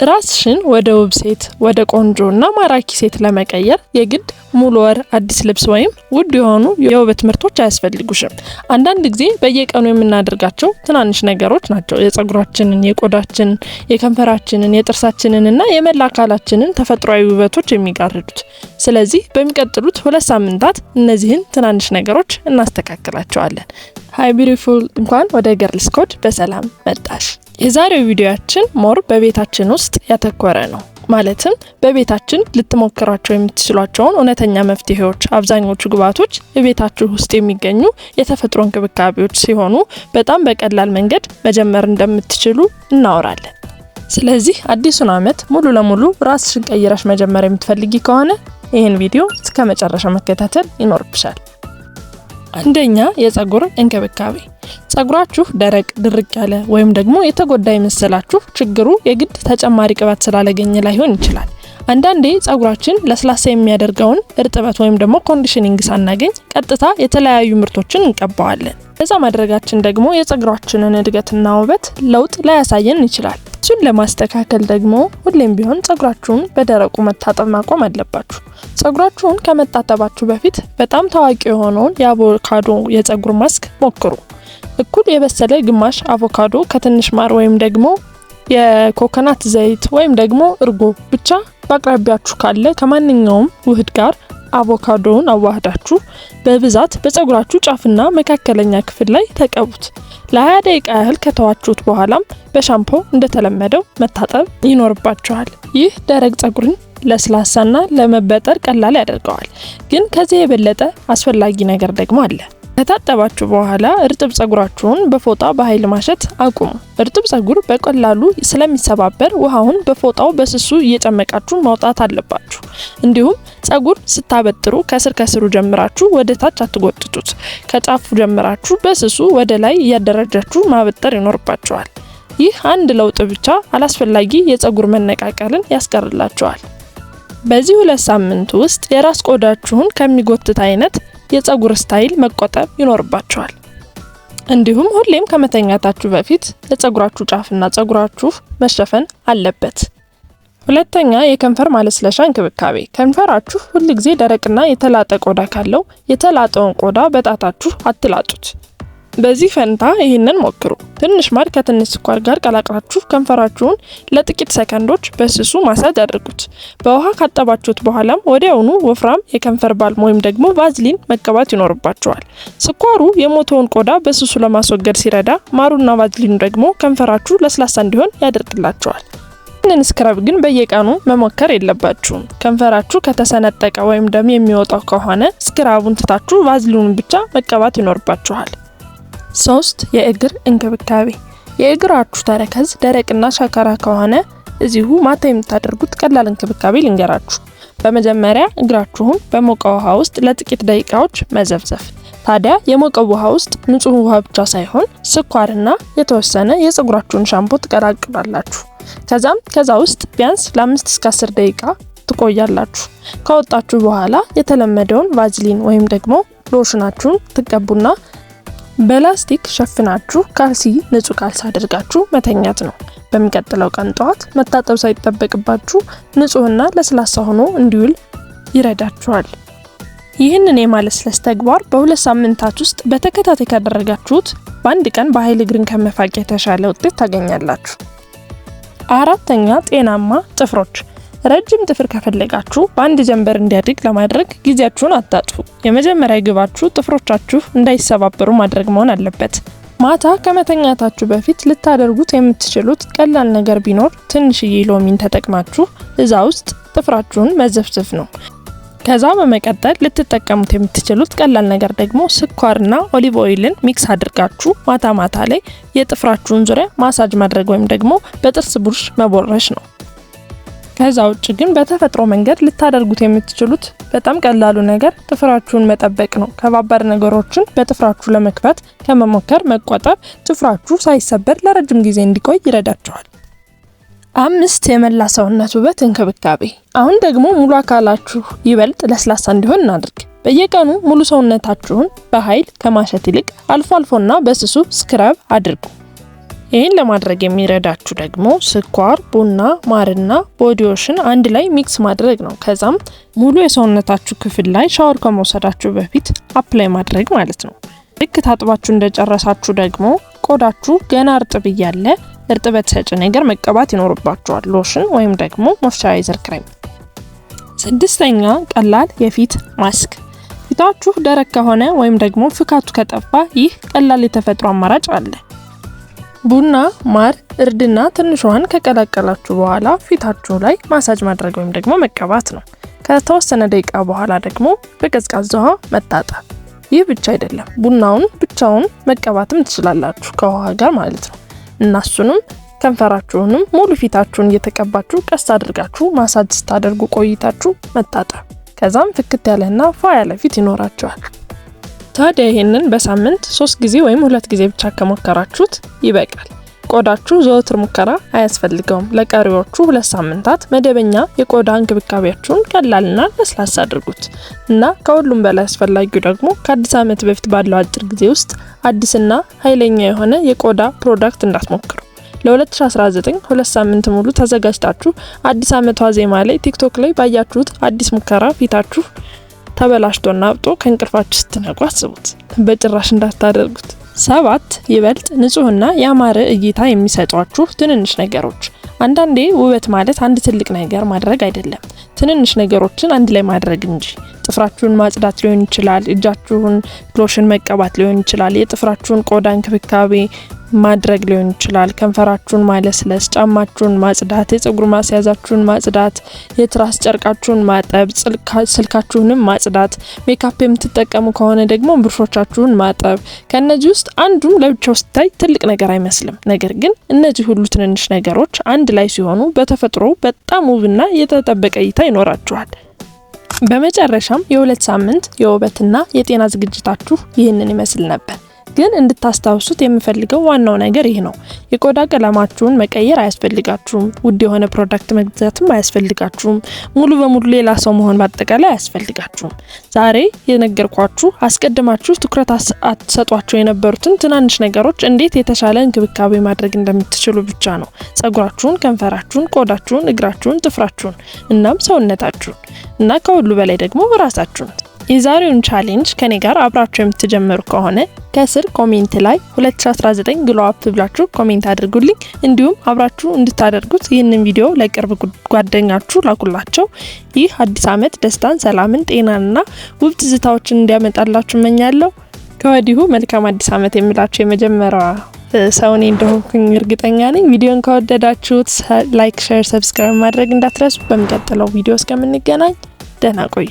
ራስሽን ወደ ውብ ሴት ወደ ቆንጆና ማራኪ ሴት ለመቀየር የግድ ሙሉ ወር አዲስ ልብስ ወይም ውድ የሆኑ የውበት ምርቶች አያስፈልጉሽም። አንዳንድ ጊዜ በየቀኑ የምናደርጋቸው ትናንሽ ነገሮች ናቸው የጸጉራችንን፣ የቆዳችንን፣ የከንፈራችንን፣ የጥርሳችንንና የመላ አካላችንን ተፈጥሯዊ ውበቶች የሚጋርዱት። ስለዚህ በሚቀጥሉት 2 ሳምንታት እነዚህን ትናንሽ ነገሮች እናስተካክላቸዋለን። ሃይ ቢዩቲፉል፣ እንኳን ወደ ገርልስ ኮድ በሰላም መጣሽ። የዛሬው ቪዲዮአችን ሞር በቤታችን ውስጥ ያተኮረ ነው። ማለትም በቤታችን ልትሞክሯቸው የምትችሏቸውን እውነተኛ መፍትሄዎች፣ አብዛኞቹ ግብአቶች በቤታችሁ ውስጥ የሚገኙ የተፈጥሮ እንክብካቤዎች ሲሆኑ በጣም በቀላል መንገድ መጀመር እንደምትችሉ እናወራለን። ስለዚህ አዲሱን ዓመት ሙሉ ለሙሉ ራስሽን ቀይረሽ መጀመር የምትፈልጊ ከሆነ ይህን ቪዲዮ እስከ መጨረሻ መከታተል ይኖርብሻል። አንደኛ፣ የጸጉር እንክብካቤ። ጸጉራችሁ ደረቅ፣ ድርቅ ያለ ወይም ደግሞ የተጎዳ የመሰላችሁ ችግሩ የግድ ተጨማሪ ቅባት ስላላገኘ ላይሆን ይችላል። አንዳንዴ ጸጉራችን ለስላሳ የሚያደርገውን እርጥበት ወይም ደግሞ ኮንዲሽኒንግ ሳናገኝ ቀጥታ የተለያዩ ምርቶችን እንቀባዋለን። በዛ ማድረጋችን ደግሞ የጸጉራችንን እድገትና ውበት ለውጥ ላያሳየን ይችላል። እሱን ለማስተካከል ደግሞ ሁሌም ቢሆን ጸጉራችሁን በደረቁ መታጠብ ማቆም አለባችሁ። ጸጉራችሁን ከመታጠባችሁ በፊት በጣም ታዋቂ የሆነውን የአቮካዶ የጸጉር ማስክ ሞክሩ። እኩል የበሰለ ግማሽ አቮካዶ ከትንሽ ማር ወይም ደግሞ የኮኮናት ዘይት ወይም ደግሞ እርጎ ብቻ በአቅራቢያችሁ ካለ ከማንኛውም ውህድ ጋር አቮካዶውን አዋህዳችሁ በብዛት በጸጉራችሁ ጫፍና መካከለኛ ክፍል ላይ ተቀቡት። ለ20 ደቂቃ ያህል ከተዋችሁት በኋላም በሻምፖ እንደተለመደው መታጠብ ይኖርባችኋል። ይህ ደረቅ ጸጉርን ለስላሳና ለመበጠር ቀላል ያደርገዋል። ግን ከዚህ የበለጠ አስፈላጊ ነገር ደግሞ አለ። ከታጠባችሁ በኋላ እርጥብ ጸጉራችሁን በፎጣ በኃይል ማሸት አቁሙ። እርጥብ ጸጉር በቀላሉ ስለሚሰባበር ውሃውን በፎጣው በስሱ እየጨመቃችሁ ማውጣት አለባችሁ። እንዲሁም ጸጉር ስታበጥሩ ከስሩ ጀምራችሁ ወደ ታች አትጎትቱት። ከጫፉ ጀምራችሁ በስሱ ወደ ላይ እያደረጃችሁ ማበጠር ይኖርባችኋል። ይህ አንድ ለውጥ ብቻ አላስፈላጊ የጸጉር መነቃቀልን ያስቀርላችኋል። በዚህ 2 ሳምንት ውስጥ የራስ ቆዳችሁን ከሚጎትት አይነት የጸጉር ስታይል መቆጠብ ይኖርባችኋል። እንዲሁም ሁሌም ከመተኛታችሁ በፊት የጸጉራችሁ ጫፍና ጸጉራችሁ መሸፈን አለበት። ሁለተኛ፣ የከንፈር ማለስለሻ እንክብካቤ። ከንፈራችሁ ሁልጊዜ ደረቅና የተላጠ ቆዳ ካለው የተላጠውን ቆዳ በጣታችሁ አትላጡት። በዚህ ፈንታ ይህንን ሞክሩ። ትንሽ ማር ከትንሽ ስኳር ጋር ቀላቅላችሁ ከንፈራችሁን ለጥቂት ሰከንዶች በስሱ ማሳጅ አድርጉት። በውሃ ካጠባችሁት በኋላም ወዲያውኑ ወፍራም የከንፈር ባልም ወይም ደግሞ ቫዝሊን መቀባት ይኖርባችኋል። ስኳሩ የሞተውን ቆዳ በስሱ ለማስወገድ ሲረዳ፣ ማሩና ቫዝሊኑ ደግሞ ከንፈራችሁ ለስላሳ እንዲሆን ያደርግላችኋል። ይህንን ስክራብ ግን በየቀኑ መሞከር የለባችሁም። ከንፈራችሁ ከተሰነጠቀ ወይም ደም የሚወጣው ከሆነ ስክራቡን ትታችሁ ቫዝሊኑን ብቻ መቀባት ይኖርባችኋል። 3. የእግር እንክብካቤ። የእግራችሁ ተረከዝ ደረቅና ሻካራ ከሆነ እዚሁ ማታ የምታደርጉት ቀላል እንክብካቤ ልንገራችሁ። በመጀመሪያ እግራችሁን በሞቀ ውሃ ውስጥ ለጥቂት ደቂቃዎች መዘፍዘፍ። ታዲያ የሞቀ ውሃ ውስጥ ንጹህ ውሃ ብቻ ሳይሆን ስኳርና የተወሰነ የጸጉራችሁን ሻምፖ ትቀላቅላላችሁ። ከዛ ውስጥ ቢያንስ ለ5 እስከ 10 ደቂቃ ትቆያላችሁ። ከወጣችሁ በኋላ የተለመደውን ቫዝሊን ወይም ደግሞ ሎሽናችሁን ትቀቡና በላስቲክ ሸፍናችሁ ንጹህ ካልሲ አድርጋችሁ መተኛት ነው። በሚቀጥለው ቀን ጠዋት መታጠብ ሳይጠበቅባችሁ ንጹህና ለስላሳ ሆኖ እንዲውል ይረዳችኋል። ይህንን የማለስለስ ተግባር በ2 ሳምንታት ውስጥ በተከታታይ ካደረጋችሁት በአንድ ቀን በኃይል እግርን ከመፋቅ የተሻለ ውጤት ታገኛላችሁ። 4. ጤናማ ጥፍሮች። ረጅም ጥፍር ከፈለጋችሁ በአንድ ጀንበር እንዲያድግ ለማድረግ ጊዜያችሁን አታጥፉ። የመጀመሪያ ግባችሁ ጥፍሮቻችሁ እንዳይሰባበሩ ማድረግ መሆን አለበት። ማታ ከመተኛታችሁ በፊት ልታደርጉት የምትችሉት ቀላል ነገር ቢኖር ትንሽዬ ሎሚን ተጠቅማችሁ እዛ ውስጥ ጥፍራችሁን መዘፍዘፍ ነው። ከዛ በመቀጠል ልትጠቀሙት የምትችሉት ቀላል ነገር ደግሞ ስኳርና ኦሊቭ ኦይልን ሚክስ አድርጋችሁ ማታ ላይ የጥፍራችሁን ዙሪያ ማሳጅ ማድረግ ወይም ደግሞ በጥርስ ብሩሽ መቦረሽ ነው። ከዛ ውጭ ግን በተፈጥሮ መንገድ ልታደርጉት የምትችሉት በጣም ቀላሉ ነገር ጥፍራችሁን መጠበቅ ነው። ከባባድ ነገሮችን በጥፍራችሁ ለመክፈት ከመሞከር መቆጠብ ጥፍራችሁ ሳይሰበር ለረጅም ጊዜ እንዲቆይ ይረዳችኋል። 5. የመላ ሰውነት ውበት እንክብካቤ። አሁን ደግሞ ሙሉ አካላችሁ ይበልጥ ለስላሳ እንዲሆን እናድርግ። በየቀኑ ሙሉ ሰውነታችሁን በኃይል ከማሸት ይልቅ አልፎ አልፎና በስሱ ስክራብ አድርጉ። ይህን ለማድረግ የሚረዳችሁ ደግሞ ስኳር፣ ቡና፣ ማርና ቦዲ ሎሽን አንድ ላይ ሚክስ ማድረግ ነው። ከዛም ሙሉ የሰውነታችሁ ክፍል ላይ ሻወር ከመውሰዳችሁ በፊት አፕላይ ማድረግ ማለት ነው። ልክ ታጥባችሁ እንደጨረሳችሁ ደግሞ ቆዳችሁ ገና እርጥብ እያለ እርጥበት ሰጪ ነገር መቀባት ይኖርባችኋል። ሎሽን ወይም ደግሞ ሞይስቸራይዘር ክሬም። 6ኛ ቀላል የፊት ማስክ። ፊታችሁ ደረቅ ከሆነ ወይም ደግሞ ፍካቱ ከጠፋ ይህ ቀላል የተፈጥሮ አማራጭ አለ። ቡና፣ ማር፣ እርድና ትንሽ ውሃን ከቀላቀላችሁ በኋላ ፊታችሁ ላይ ማሳጅ ማድረግ ወይም ደግሞ መቀባት ነው። ከተወሰነ ደቂቃ በኋላ ደግሞ በቀዝቃዛ ውሃ መታጠብ። ይህ ብቻ አይደለም፣ ቡናውን ብቻውን መቀባትም ትችላላችሁ ከውሃ ጋር ማለት ነው። እና እሱንም ከንፈራችሁንም ሙሉ ፊታችሁን እየተቀባችሁ ቀስ አድርጋችሁ ማሳጅ ስታደርጉ ቆይታችሁ መታጠብ። ከዛም ፍክት ያለና ፋ ያለ ፊት ይኖራችኋል። ታዲያ ይሄንን በሳምንት 3 ጊዜ ወይም 2 ጊዜ ብቻ ከሞከራችሁት ይበቃል። ቆዳችሁ ዘወትር ሙከራ አያስፈልገውም። ለቀሪዎቹ 2 ሳምንታት መደበኛ የቆዳ እንክብካቤያችሁን ቀላልና ለስላሳ አድርጉት እና ከሁሉም በላይ አስፈላጊው ደግሞ ከአዲስ ዓመት በፊት ባለው አጭር ጊዜ ውስጥ አዲስና ኃይለኛ የሆነ የቆዳ ፕሮዳክት እንዳትሞክሩ። ለ2019 2 ሳምንት ሙሉ ተዘጋጅታችሁ አዲስ ዓመት ዋዜማ ላይ ቲክቶክ ላይ ባያችሁት አዲስ ሙከራ ፊታችሁ ተበላሽቶና አብጦ ከእንቅልፋችሁ ስትነቁ አስቡት። በጭራሽ እንዳታደርጉት። 7 ይበልጥ ንጹህና ያማረ እይታ የሚሰጧችሁ ትንንሽ ነገሮች። አንዳንዴ ውበት ማለት አንድ ትልቅ ነገር ማድረግ አይደለም፣ ትንንሽ ነገሮችን አንድ ላይ ማድረግ እንጂ። ጥፍራችሁን ማጽዳት ሊሆን ይችላል፣ እጃችሁን ሎሽን መቀባት ሊሆን ይችላል፣ የጥፍራችሁን ቆዳ እንክብካቤ ማድረግ ሊሆን ይችላል፣ ከንፈራችሁን ማለስለስ፣ ጫማችሁን ማጽዳት፣ የፀጉር ማስያዛችሁን ማጽዳት፣ የትራስ ጨርቃችሁን ማጠብ፣ ስልካችሁንም ማጽዳት፣ ሜካፕ የምትጠቀሙ ከሆነ ደግሞ ብሩሾቻችሁን ማጠብ። ከነዚህ ውስጥ አንዱም ለብቻው ሲታይ ትልቅ ነገር አይመስልም። ነገር ግን እነዚህ ሁሉ ትንንሽ ነገሮች አንድ ላይ ሲሆኑ በተፈጥሮ በጣም ውብና የተጠበቀ እይታ ይኖራችኋል። በመጨረሻም የ2 ሳምንት የውበትና የጤና ዝግጅታችሁ ይህንን ይመስል ነበር። ግን እንድታስታውሱት የምፈልገው ዋናው ነገር ይህ ነው። የቆዳ ቀለማችሁን መቀየር አያስፈልጋችሁም። ውድ የሆነ ፕሮዳክት መግዛትም አያስፈልጋችሁም። ሙሉ በሙሉ ሌላ ሰው መሆን በአጠቃላይ አያስፈልጋችሁም። ዛሬ የነገርኳችሁ አስቀድማችሁ ትኩረት አትሰጧቸው የነበሩትን ትናንሽ ነገሮች እንዴት የተሻለ እንክብካቤ ማድረግ እንደምትችሉ ብቻ ነው። ጸጉራችሁን፣ ከንፈራችሁን፣ ቆዳችሁን፣ እግራችሁን፣ ጥፍራችሁን እናም ሰውነታችሁን እና ከሁሉ በላይ ደግሞ ራሳችሁን። የዛሬውን ቻሌንጅ ከኔ ጋር አብራችሁ የምትጀምሩ ከሆነ ከስር ኮሜንት ላይ 2019 ግሎ አፕ ብላችሁ ኮሜንት አድርጉልኝ። እንዲሁም አብራችሁ እንድታደርጉት ይህንን ቪዲዮ ለቅርብ ጓደኛችሁ ላኩላቸው። ይህ አዲስ ዓመት ደስታን፣ ሰላምን፣ ጤናንና ውብ ትዝታዎችን እንዲያመጣላችሁ እመኛለሁ። ከወዲሁ መልካም አዲስ ዓመት የሚላችሁ የመጀመሪያዋ ሰው እኔ እንደሆንኩኝ እርግጠኛ ነኝ። ቪዲዮን ከወደዳችሁት ላይክ፣ ሼር፣ ሰብስክራይብ ማድረግ እንዳትረሱ። በሚቀጥለው ቪዲዮ እስከምንገናኝ ደህና ቆዩ።